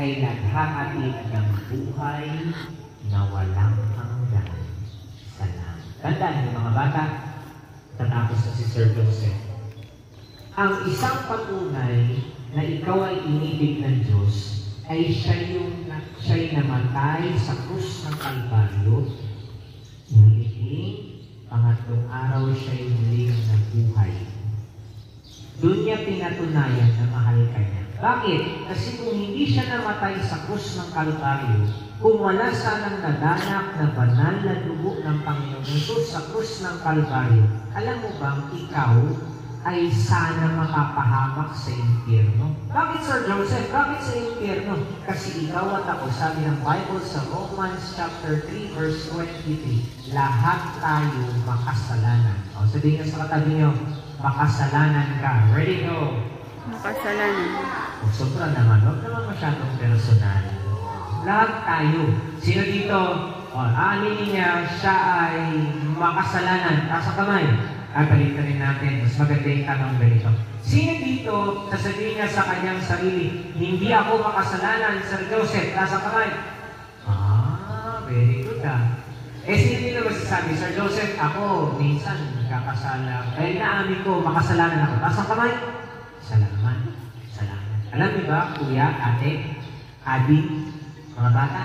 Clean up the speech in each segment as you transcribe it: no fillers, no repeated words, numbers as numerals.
ay naghahatid ng buhay na walang hanggan sa langit. Tandaan niyo mga bata, tatapos na si Sir Joseph. Ang isang patunay na ikaw ay inibig ng Diyos ay siya'y namatay sa krus ng Kalbaryo. Muling, pangatlong araw siya'y muling nabuhay. Doon niya pinatunayan na mahal ka niya. Bakit? Kasi kung hindi siya namatay sa krus ng Kalbaryo, kung wala sanang nadanak na banal na dugo ng Panginoon Jesus sa krus ng Kalbaryo, alam mo bang ikaw ay sana makapahamak sa impyerno? Bakit, Sir Joseph? Bakit sa impyerno? Kasi ikaw at ako, sabi ng Bible sa Romans chapter 3 verse 23, lahat tayo makasalanan. O, sabihin niyo sa katabi niyo, makasalanan ka. Ready, go! Makasalanan. O, sobra naman. Huwag naman masyadong personal. Lahat tayo. Sino dito? O, aminin niya, siya ay makasalanan. Taas ang kamay. Balik rin natin. Mas maganda yung tanong ganito. Sino dito, sasabihin niya sa kanyang sarili, hindi ako makasalanan, Sir Joseph, taas ang kamay. Very good sino dito masasabi, Sir Joseph, ako, minsan, kakasala. Dahil naamin ko, makasalanan ako. Taas ang kamay. Salamat. Salamat. Alam niyo ba, kuya, ate, abi, mga bata,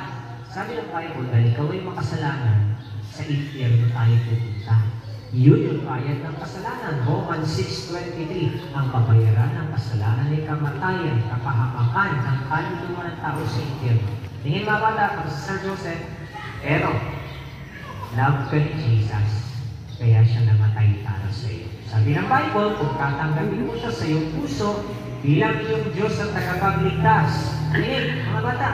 sabi ng Bible, dahil ikaw ay makasalanan, sa impyerno tayo pupunta. Yun yung bayad ng kasalanan. Romans 6:23, ang kabayaran ng kasalanan ay kamatayan, kapahamakan ng kaluluwa ng tao sa impyerno. Tingin mga bata, kung sa Sir Joseph, pero, love ka ni Jesus, kaya siya namatay para sa iyo. Sabi ng Bible, kung tatanggapin mo siya sa iyong puso, bilang iyong Diyos ang tagapagligtas. Tingin, mga bata,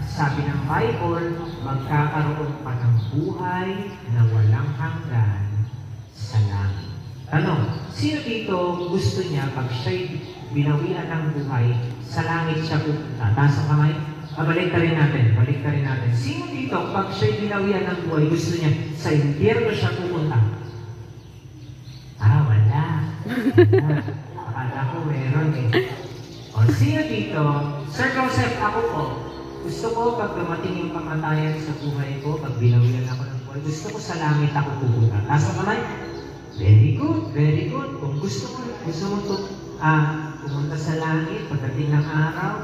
sabi ng Bible, magkakaroon pa ng buhay na walang hanggan sa langit. Tanong, sino dito gusto niya pag siya'y binawian ng buhay, sa langit siya pupunta? Taas ang kamay. Balik rin natin. Sino dito pag siya'y binawian ng buhay, gusto niya sa impyerno siya pupunta? Wala. Akala ko meron O sino dito? Sir Joseph, ako po. Gusto ko pag dumating yung kamatayan sa buhay ko, pag binawian ako ng buhay, gusto ko sa langit ako pupunta. Taas ang kamay. Very good, very good. Kung gusto mo pumunta sa langit, pagdating ng araw,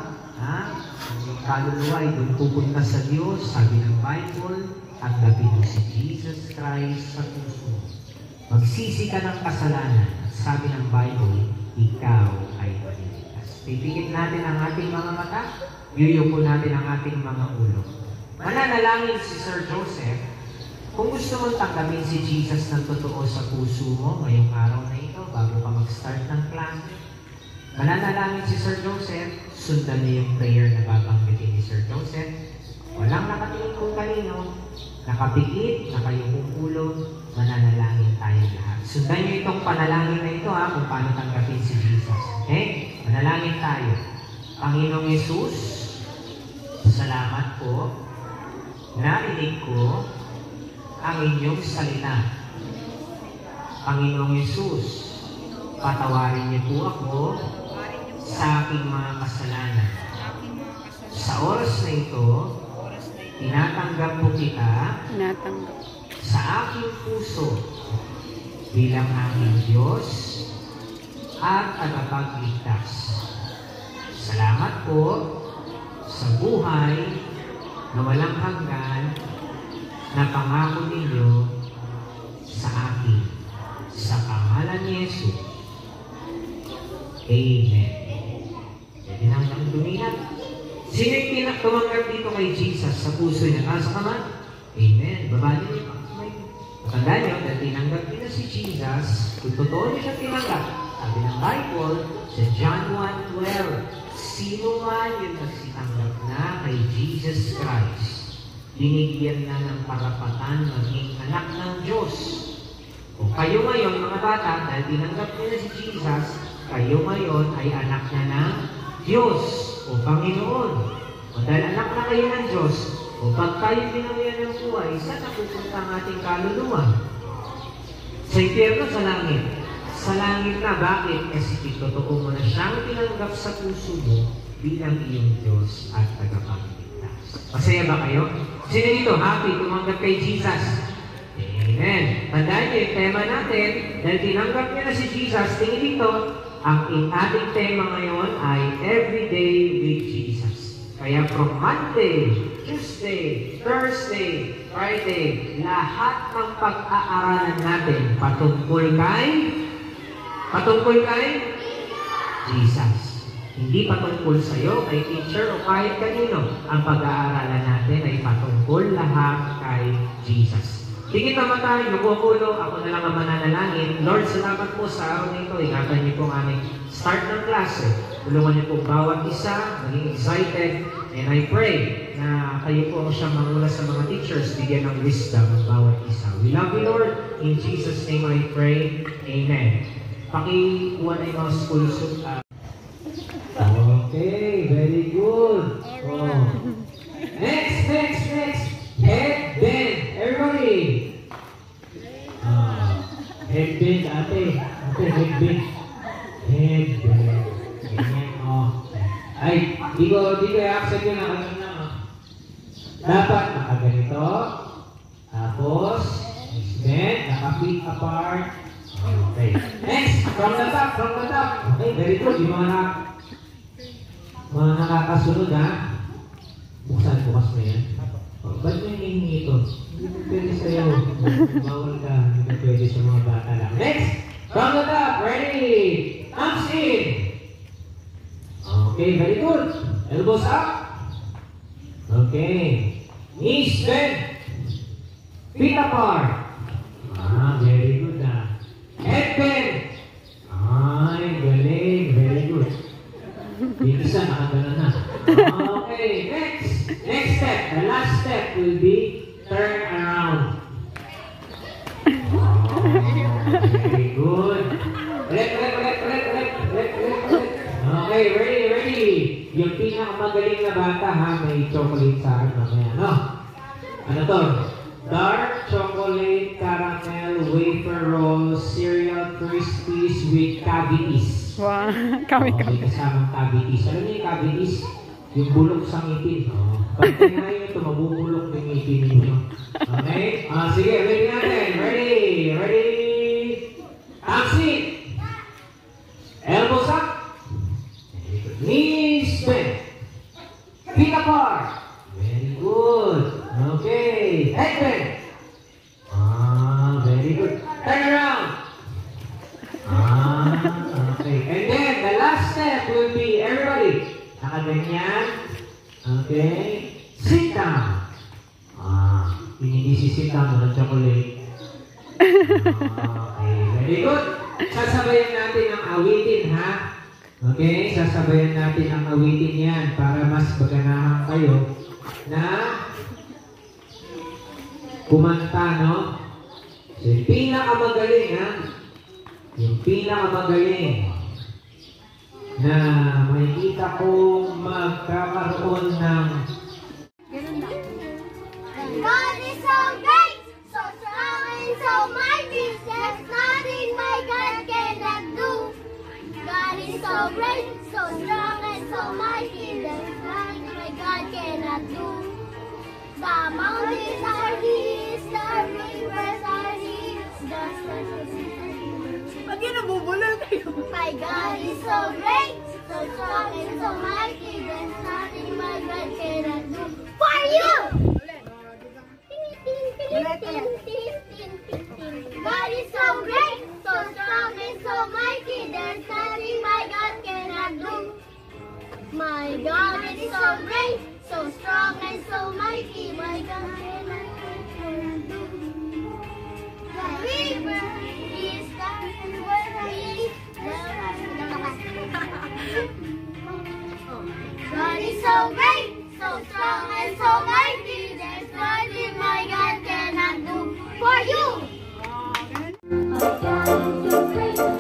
yung kaluluwa ay doon pupunta sa Diyos, sabi ng Bible, at lapit mo si Jesus Christ sa puso. Magsisi ka ng kasalanan, sabi ng Bible, ikaw ay maliligtas. Pipikit natin ang ating mga mata, yuyuko natin ang ating mga ulo. Mananalangin si Sir Joseph. Kung gusto mong tanggapin si Jesus ng totoo sa puso mo ngayong araw na ito, bago ka mag-start ng klase, mananalangin si Sir Joseph, sundan niyo yung prayer na babanggitin ni Sir Joseph. Walang nakatingin kung kanino, nakapikit, nakayukong ulo, mananalangin tayo lahat. Sundan niyo itong panalangin na ito kung paano tanggapin si Jesus. Okay? Manalangin tayo. Panginoong Yesus, salamat po, narinig ko ang inyong salita. Panginoong Yesus, patawarin niyo po ako sa aking mga kasalanan. Sa oras na ito, tinatanggap po kita sa aking puso bilang aking Diyos at tagapagligtas. Salamat po sa buhay na walang hanggan na pangako ninyo sa akin. Sa pangalan ni Jesus. Amen. Pwede na ang dumihan. Sino yung pinagtumanggap dito kay Jesus sa puso niya? Nasa kamay? Amen. Baba niyo yung kamay. Matandaan niyo, dahil tinanggap niyo na si Jesus, kung totoo niyo siya tinanggap, sabi ng Bible, sa John 1:12, sino man yung nagsitanggap na kay Jesus Christ, binigyan na ng karapatan maging anak ng Diyos. O kayo ngayon, mga bata, dahil tinanggap niyo na si Jesus, kayo ngayon ay anak na ng Diyos o Panginoon. O dahil anak na kayo ng Diyos, o pag tayo binawian ng buhay, saan napupunta ang ating kaluluwa? Sa impyerno, sa langit. Sa langit na, bakit? Kasi totoo mo na siyang tinanggap sa puso mo bilang iyong Diyos at tagapagligtas. Masaya ba kayo? Sino dito happy tumanggap kay Jesus? Amen. Tandaan niyo yung tema natin, dahil tinanggap niya na si Jesus, tingin dito, ang ating tema ngayon ay Everyday with Jesus. Kaya from Monday, Tuesday, Thursday, Friday, lahat ng pag-aaralan natin patungkol kay Jesus. Hindi patungkol sa iyo, kay teacher o kahit kanino. Ang pag-aaralan natin ay patungkol lahat kay Jesus. Tingin naman tayo, lukukulo, ako na lang ang mananalangin. Lord, salamat po sa araw na ito. Ingatan niyo po ang aming start ng klase. Tulungan niyo po bawat isa, maging excited. And I pray na kayo po ang siyang manguna sa mga teachers, bigyan ng wisdom ng bawat isa. We love you, Lord. In Jesus' name I pray. Amen. Pakikuha na yung mga school suit. Okay, very good. Oh. Next. Head bend. Everybody. Head bend, ate, head bend. Head bend. Ganyan, oh. Ay, di ko i-accept yun na dapat nakaganito. Tapos, bend, naka-feet apart. Okay. Next, from the top. Okay, very good. Yung mga nakakasunod, ha? Bukas mo yan. Ba't mo hinihingi ito? Hindi mo pwede sa'yo. Bawal ka. Hindi ka pwede sa mga bata lang. Next! From the top. Ready? Thumbs in. Okay, very good. Elbows up. Okay. Knees bend. Feet apart. Very good na. Head bend. Ay, galing. Very good. Yung isa, nakagana na. Okay, next step. The last step will be turn around. Very good. Ulit. Okay, ready. Yung pinakamagaling na bata, ha, may chocolate sa akin mamaya, no? Ano to? Dark chocolate caramel wafer roll cereal crispies with cavities. Wow, may kasamang cavities. Alam niyo yung cavities? Yung bulok sa ngipin. Pag tinahin ito, mabubulok yung ngipin ninyo. Okay? Sige, ready natin. Ready? Action! Elbows up. Knees bend. Feet apart. Very good. Okay. Head bend. Very good. Turn around. Okay. And then the last step will be everybody. Nakaganyan. Okay. Sit down. Pinidisi-sit down ng chocolate. Okay. Very good. Sasabayan natin ang awitin, ha? Okay? Sasabayan natin ang awitin yan para mas maganahan kayo na kumanta, no? So, yung pinakamagaling, ha? Yung pinakamagaling na makikita kong magkakaroon ng God is so great, so strong and so mighty, there's nothing my God cannot do. God is so great, so strong and so mighty, there's nothing my God cannot do. The mountains are His, the rivers are His, the stars are His. Ba't yun nabubulol kayo? My God is so great, so strong and so mighty, there's nothing my God cannot do. For you! God is so great, so strong and so mighty, there's nothing my God cannot do. My God is so great, so strong and so mighty, my God cannot do. The river is coming where He is. God is so great, so strong and so mighty, there's nothing my God cannot do. For you! My God is so great.